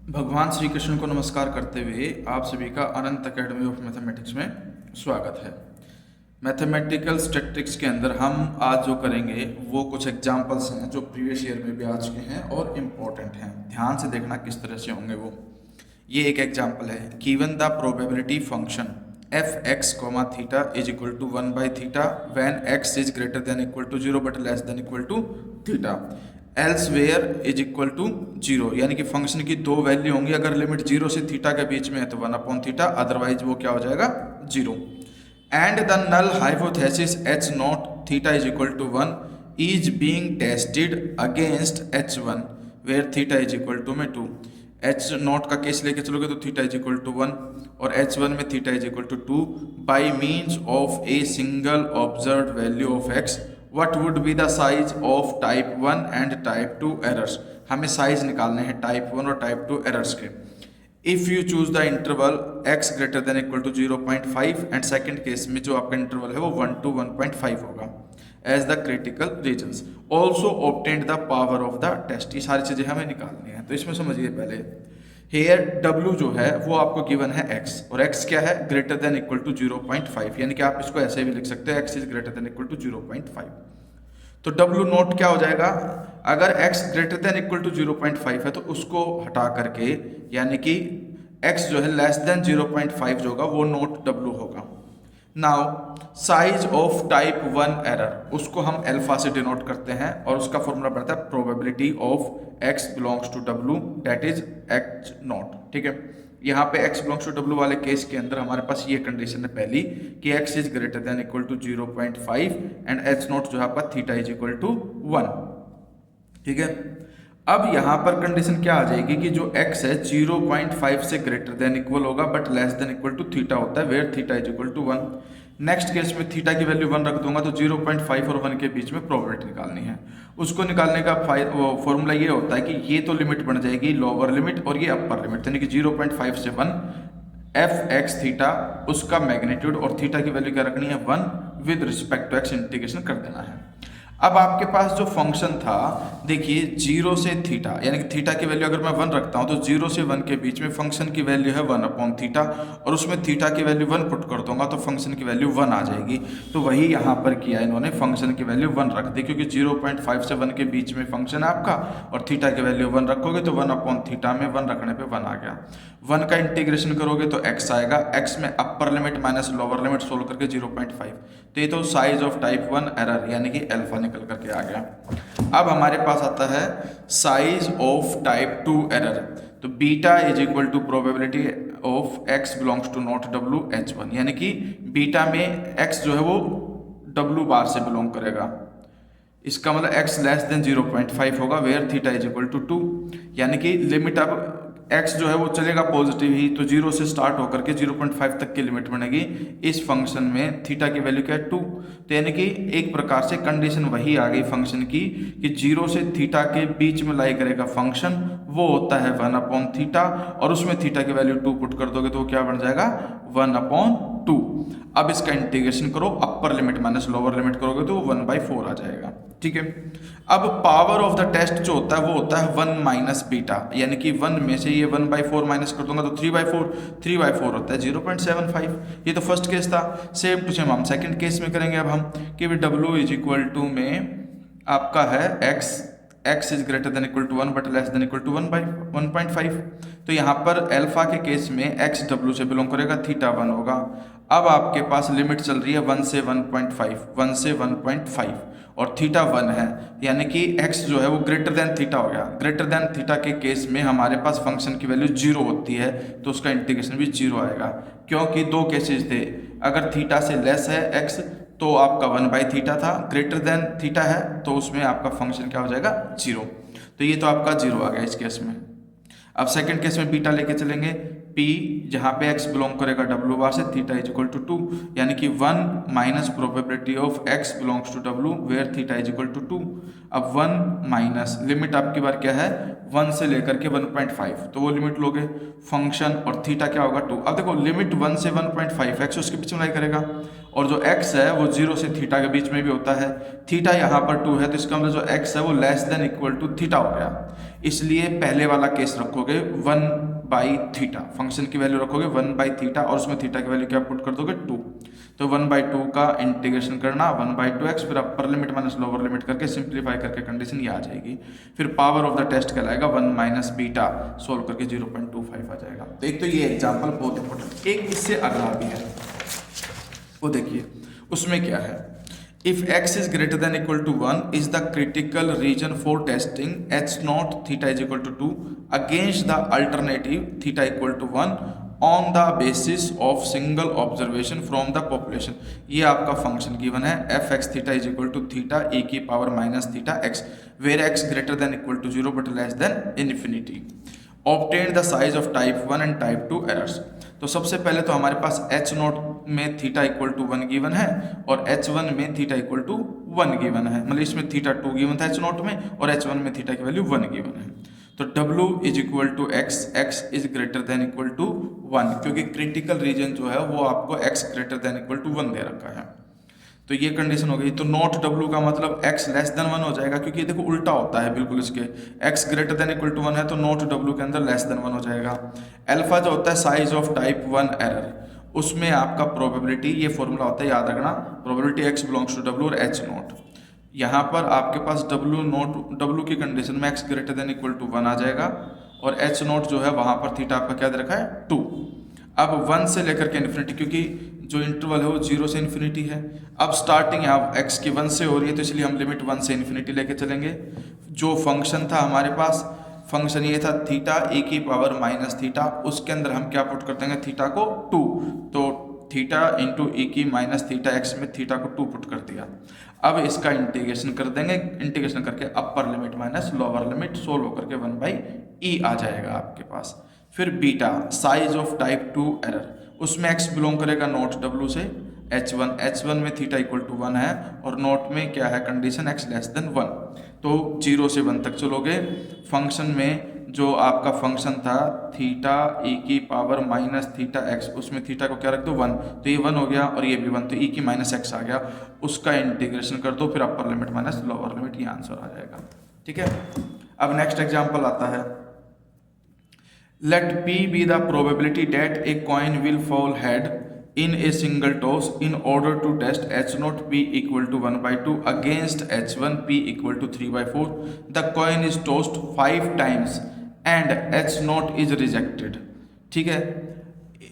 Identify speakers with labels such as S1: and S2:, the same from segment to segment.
S1: भगवान श्री कृष्ण को नमस्कार करते हुए आप सभी का अनंत अकेडमी ऑफ मैथमेटिक्स में स्वागत है। मैथमेटिकल स्टैटिस्टिक्स के अंदर हम आज जो करेंगे वो कुछ एग्जांपल्स हैं जो प्रीवियस ईयर में भी आ चुके हैं और इम्पोर्टेंट हैं। ध्यान से देखना किस तरह से होंगे वो। ये एक एग्जांपल है। Given the probability function F X comma theta is equal to 1/थीटा when X is greater than equal to 0 but less than equal to theta elsewhere is equal to 0, यानी कि फंक्शन की दो वैल्यू होंगी। अगर limit 0 से theta के बीच में है तो 1/थीटा, अदरवाइज वो क्या हो जाएगा 0। And the null hypothesis H not theta is equal to 1 is being tested against h1 where theta is equal to में 2। एच नॉट का केस लेके चलोगे तो थीटा इज इक्वल टू 1 और h1 में theta is equal to 2 by means of a single observe value of x। What would be the size of type 1 and type 2 errors? हमें size निकालने हैं type 1 और type 2 errors के। If you choose the interval x greater than equal to 0.5 and second case में जो आपका interval है वो 1 to 1.5 होगा as the critical regions. Also obtained the power of the test. ये सारी चीज़ें हमें निकालनी है। तो इसमें समझिए पहले हेयर W जो है वो आपको गिवन है x और x क्या है ग्रेटर देन इक्वल टू 0.5, यानी कि आप इसको ऐसे भी लिख सकते हैं x is greater than equal to 0.5। तो W नोट क्या हो जाएगा, अगर x greater than equal to 0.5 है तो उसको हटा करके यानी कि x जो है लेस देन 0.5 जो होगा वो नोट W होगा। Now size of type 1 error उसको हम अल्फा से डिनोट करते हैं और उसका फॉर्मूला बनता है probability of x belongs to w that is h not. ठीक है, यहाँ पे x बिलोंग्स टू w वाले केस के अंदर हमारे पास ये कंडीशन है पहली कि x is greater than equal to 0.5 and h not जो है आपका थीटा इज इक्वल टू 1। ठीक है, अब यहाँ पर कंडीशन क्या आ जाएगी कि जो x है 0.5 से ग्रेटर देन इक्वल होगा but less than equal to theta होता है where theta is equal to 1। Next case में थीटा की वैल्यू 1 रख दूंगा तो 0.5 और 1 के बीच में प्रोबेबिलिटी निकालनी है। उसको निकालने का फॉर्मूला ये होता है कि ये तो लिमिट बन जाएगी लोअर लिमिट और ये अपर लिमिट, यानी कि 0.5 से 1 एफ एक्स थीटा उसका मैग्नीट्यूड और थीटा की वैल्यू क्या रखनी है 1 with respect to X integration कर देना है। अब आपके पास जो फंक्शन था देखिए 0 से थीटा, यानी कि थीटा की वैल्यू अगर मैं 1 रखता हूं तो 0 से 1 के बीच में फंक्शन की वैल्यू है 1/थीटा और उसमें थीटा की वैल्यू 1 पुट कर दूंगा तो फंक्शन की वैल्यू 1 आ जाएगी। तो वही यहाँ पर किया इन्होंने, फंक्शन की वैल्यू 1 रख दी क्योंकि 0.5 से 1 के बीच में फंक्शन है आपका और थीटा की वैल्यू 1 रखोगे तो 1/थीटा में 1 रखने पे 1 आ गया। 1 का इंटीग्रेशन करोगे तो x आएगा, x में upper limit minus lower limit solve करके 0.5। तो ये तो साइज ऑफ टाइप 1 एरर यानी कि अल्फा निकल करके आ गया। अब हमारे पास आता है साइज ऑफ टाइप 2 एरर। तो beta is equal to probability of x belongs to not w h1, यानी कि बीटा में x जो है वो w बार से बिलोंग करेगा। इसका मतलब x लेस देन 0.5 होगा where theta is equal to 2, यानी कि लिमिट अब x जो है वो चलेगा पॉजिटिव ही तो 0 से स्टार्ट होकर के 0.5 तक की लिमिट बनेगी। इस फंक्शन में थीटा की वैल्यू क्या है 2, तो यानी कि एक प्रकार से कंडीशन वही आ गई फंक्शन की कि 0 से थीटा के बीच में लाई करेगा फंक्शन वो होता है 1/थीटा और उसमें थीटा की वैल्यू 2 पुट कर दोगे तो वो क्या बन जाएगा 1/2। अब इसका इंटीग्रेशन करो, upper limit minus lower limit करोगे तो वो 1/4 आ जाएगा। ठीक है, अब पावर ऑफ द टेस्ट जो होता है वो होता है 1 माइनस बीटा, यानी कि 1 में से ये 1/4 माइनस कर दूंगा तो 3/4 होता है 0.75। ये तो फर्स्ट केस था। सेम टू सेम हम सेकंड केस में करेंगे अब हम कि w इज इक्वल टू में आपका है x is greater than equal to 1 but less than equal to 1/1.5। तो यहाँ पर अल्फा के केस में x w से बिलोंग करेगा, थीटा 1 होगा। अब आपके पास लिमिट चल रही है 1 से 1.5 और थीटा 1 है, यानी कि x जो है वो ग्रेटर देन थीटा हो गया। ग्रेटर देन थीटा के केस में हमारे पास फंक्शन की वैल्यू 0 होती है तो उसका इंटीग्रेशन भी 0 आएगा, क्योंकि दो केसेस थे। अगर थीटा से लेस है x तो आपका 1/थीटा था, ग्रेटर देन थीटा है तो उसमें आपका फंक्शन क्या हो जाएगा 0। तो ये तो आपका 0 आ गया इस केस में। अब सेकंड केस में बीटा लेके चलेंगे P जहाँ पे x बिलोंग करेगा W बार से थीटा इज इक्वल टू 2, यानी कि 1 minus probability of x belongs to W where theta is equal to 2। अब 1 माइनस लिमिट आपकी बार क्या है 1 से लेकर के 1.5, तो वो लिमिट लोगे फंक्शन और थीटा क्या होगा 2। अब देखो लिमिट 1 से 1.5 x उसके बीच में लाई करेगा, और जो x है वो 0 से थीटा के बीच में भी होता है। थीटा यहाँ पर 2 है तो इसका मतलब जो x है वो less than equal to theta हो गया, इसलिए पहले वाला केस रखोगे 1/थीटा, फंक्शन की वैल्यू रखोगे 1/थीटा और उसमें थीटा की वैल्यू क्या पुट कर दोगे 2, तो 1/2 का इंटीग्रेशन करना 1/2x, फिर upper limit minus lower limit करके सिंप्लीफाई करके कंडीशन ये आ जाएगी। फिर पावर ऑफ द टेस्ट कहलाएगा 1 माइनस बीटा, सोल्व करके 0.25 आ जाएगा। तो एक तो ये एग्जाम्पल बहुत इंपॉर्टेंट। एक इससे अगला भी है, वो देखिए उसमें क्या है, if x is greater than equal to 1 is the critical region for testing h naught theta is equal to 2 against the alternative theta equal to 1 on the basis of single observation from the population। ये आपका function given है f x theta is equal to theta e की power minus theta x where x greater than equal to 0 but less than infinity। obtain the size of type 1 and type 2 errors। तो सबसे पहले तो हमारे पास h note में theta equal to 1 given है और h1 में थीटा इक्वल टू 1 गिवन है, मतलब इसमें थीटा 2 गिवन था h नोट में और h1 में थीटा की वैल्यू 1 गिवन है। तो w is equal to x, x is greater than equal to 1, क्योंकि क्रिटिकल रीजन जो है वो आपको x greater than equal to 1 दे रखा है, तो ये कंडीशन हो गई। तो नॉट w का मतलब x लेस देन 1 हो जाएगा, क्योंकि ये देखो उल्टा होता है बिल्कुल इसके, x greater than equal to 1 है तो नॉट w के अंदर लेस देन 1 हो जाएगा। अल्फा जो होता है साइज ऑफ टाइप 1 एरर, उसमें आपका प्रोबेबिलिटी, ये फॉर्मूला होता है याद रखना, probability x belongs to w और h नॉट। यहाँ पर आपके पास w की कंडीशन में x greater than equal to 1 आ जाएगा और h नॉट जो है वहाँ पर थीटा आपका क्या दे रखा है 2। अब 1 से लेकर के इन्फिनिटी, क्योंकि जो इंटरवल है वो 0 से इन्फिनिटी है। अब स्टार्टिंग यहाँ x की 1 से हो रही है तो इसलिए हम लिमिट 1 से इन्फिनिटी लेके चलेंगे। जो फंक्शन था हमारे पास, फंक्शन ये था थीटा e की पावर माइनस थीटा, उसके अंदर हम क्या पुट कर देंगे थीटा को 2, तो थीटा इंटू ई की माइनस थीटा x में थीटा को 2 पुट कर दिया। अब इसका इंटीग्रेशन कर देंगे, इंटीग्रेशन करके upper limit minus lower limit solve होकर के 1/e आ जाएगा आपके पास। फिर beta size of type 2 error, उसमें x बिलोंग करेगा नोट w से h1 में थीटा इक्वल टू 1 है और नोट में क्या है कंडीशन x लेस देन 1, तो 0 से 1 तक चलोगे। फंक्शन में जो आपका फंक्शन था थीटा e की पावर माइनस थीटा x, उसमें थीटा को क्या रख दो 1, तो ये 1 हो गया और ये भी 1, तो e की माइनस x आ गया, उसका इंटीग्रेशन कर दो, फिर upper limit minus lower limit, ये आंसर आ जाएगा। ठीक है, अब नेक्स्ट एग्जाम्पल आता है, let p be the probability that a coin will fall head in a single toss in order to test h naught p equal to 1/2 against h1 p equal to 3/4। the coin is tossed 5 times and h naught is rejected। ठीक है,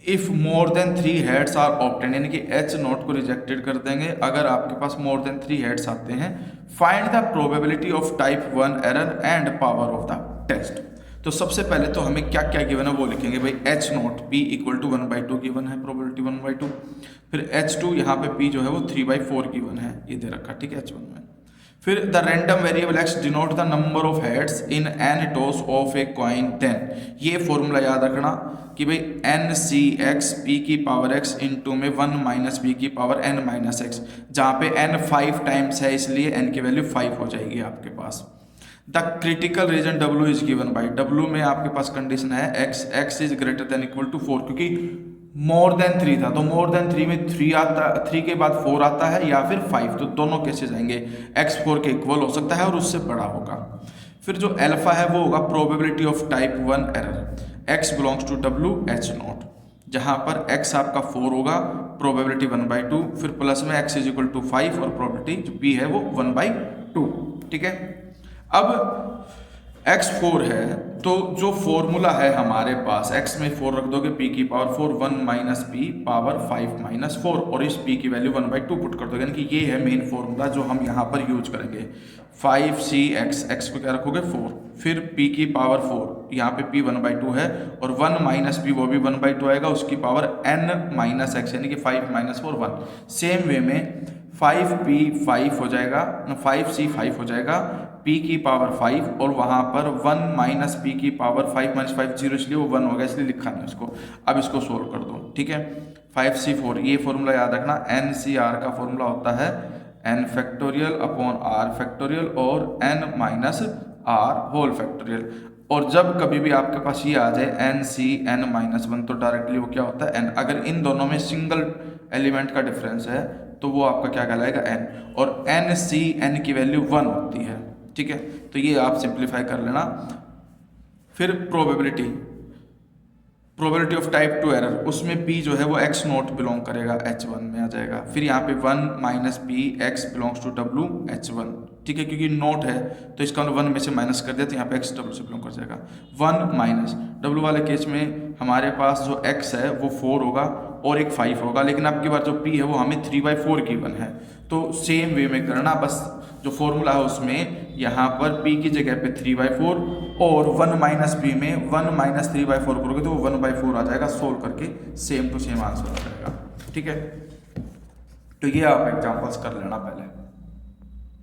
S1: if more than 3 heads are obtain, यानी कि h not को rejected कर देंगे अगर आपके पास मोर than 3 heads आते हैं। Find the probability of type 1 error and power of the test. तो सबसे पहले तो हमें क्या क्या गिवन है वो लिखेंगे भाई, h not p equal to 1/2 given है, प्रोबेबिलिटी 1/2। फिर h2 यहाँ पे p जो है वो 3/4 गिवन है, ये दे रखा, ठीक है h1 में। फिर the random variable x denote the number of heads in N toss of a coin, then ये फॉर्मूला याद रखना कि भाई n c x p की पावर x इंटू में 1 माइनस p की पावर n माइनस x, जहाँ पे n 5 टाइम्स है इसलिए n की वैल्यू 5 हो जाएगी आपके पास। The critical region w is given by, w में आपके पास कंडीशन है x is greater than equal to 4, क्योंकि मोर देन 3 था तो मोर देन 3 में 3 आता, 3 के बाद 4 आता है या फिर 5, तो दोनों केसेस आएंगे, x 4 के इक्वल हो सकता है और उससे बड़ा होगा। फिर जो अल्फा है वो होगा probability of type 1 error, x belongs to w h not, जहाँ पर x आपका 4 होगा, प्रोबेबिलिटी 1/2, फिर प्लस में x इज इक्वल टू 5 और प्रोबेबिलिटी जो p है वो 1/2। ठीक है, अब x 4 है तो जो फॉर्मूला है हमारे पास, x में 4 रख दोगे, p की power 4, 1 minus p power 5 minus 4 और इस p की वैल्यू 1/2 पुट कर दोगे, यानी कि ये है मेन फॉर्मूला जो हम यहाँ पर यूज करेंगे। 5cx, x को क्या रखोगे 4, फिर p की पावर 4, यहाँ पे p 1/2 है और 1 माइनस p वो भी 1/2 आएगा, उसकी पावर n माइनस x, यानी कि 5 माइनस 4 1। सेम वे में 5p 5 हो जाएगा, 5c 5 हो जाएगा, p की पावर 5 और वहाँ पर 1 माइनस पी की पावर 5 माइनस 5 जीरो, इसलिए वो 1 हो गया, इसलिए लिखा नहीं उसको। अब इसको सोल्व कर दो, ठीक है। 5c4 ये फॉर्मूला याद रखना, NCR का फॉर्मूला होता है n factorial upon r factorial और n minus r whole factorial. और जब कभी भी आपके पास ये आ जाए NC(n-1) तो डायरेक्टली वो क्या होता है n। अगर इन दोनों में सिंगल एलिमेंट का डिफरेंस है तो वो आपका क्या कहलाएगा n, और NC(n) की वैल्यू 1 होती है, ठीक है। तो ये आप सिंप्लीफाई कर लेना। फिर प्रोबेबिलिटी ऑफ टाइप 2 एरर, उसमें p जो है वो x नोट बिलोंग करेगा, h1 में आ जाएगा। फिर यहाँ पे 1 minus P x belongs to w h1, ठीक है, क्योंकि नोट है तो इसका 1 में से माइनस कर दिया तो यहाँ पे x w से बिलोंग कर जाएगा। 1 माइनस w वाले केस में हमारे पास जो x है वो 4 होगा और एक 5 होगा, लेकिन अब की बार जो p है वो हमें 3/4 गिवन है, तो सेम वे में करना। बस जो फॉर्मूला है उसमें यहाँ पर p की जगह पे 3/4 और 1 माइनस पी में 1 माइनस 3/4 करोगे तो वो 1/4 आ जाएगा। सोल्व करके सेम टू सेम आंसर आ जाएगा, ठीक है। तो ये आप एग्जांपल्स कर लेना पहले।